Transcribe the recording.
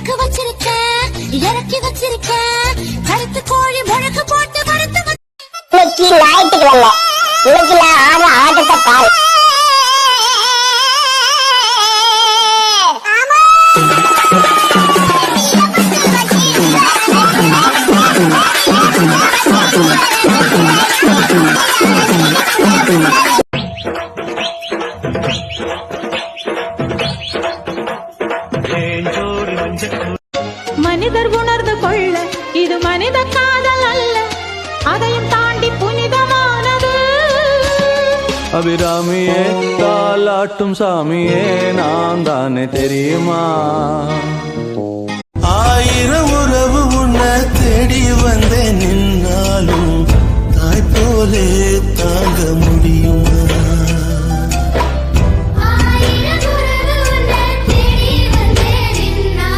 இறக்க வச்சிருக்கேன் இறக்கி வச்சிருக்கேன் கருத்து கோழி முழக்கு போட்டு வறுத்து இன்னைக்கு ஞாயிற்றுக்கிழமை இன்னைக்கு நான் ஆடுற ஆட்டத்தை பாரு. மனிதர் உணர்ந்து கொள்ள இது மனித காதல் அல்ல, அதையும் தாண்டி புனிதமானது. அபிராமியே தாலாட்டும் சாமியே நான் தானே தெரியுமா?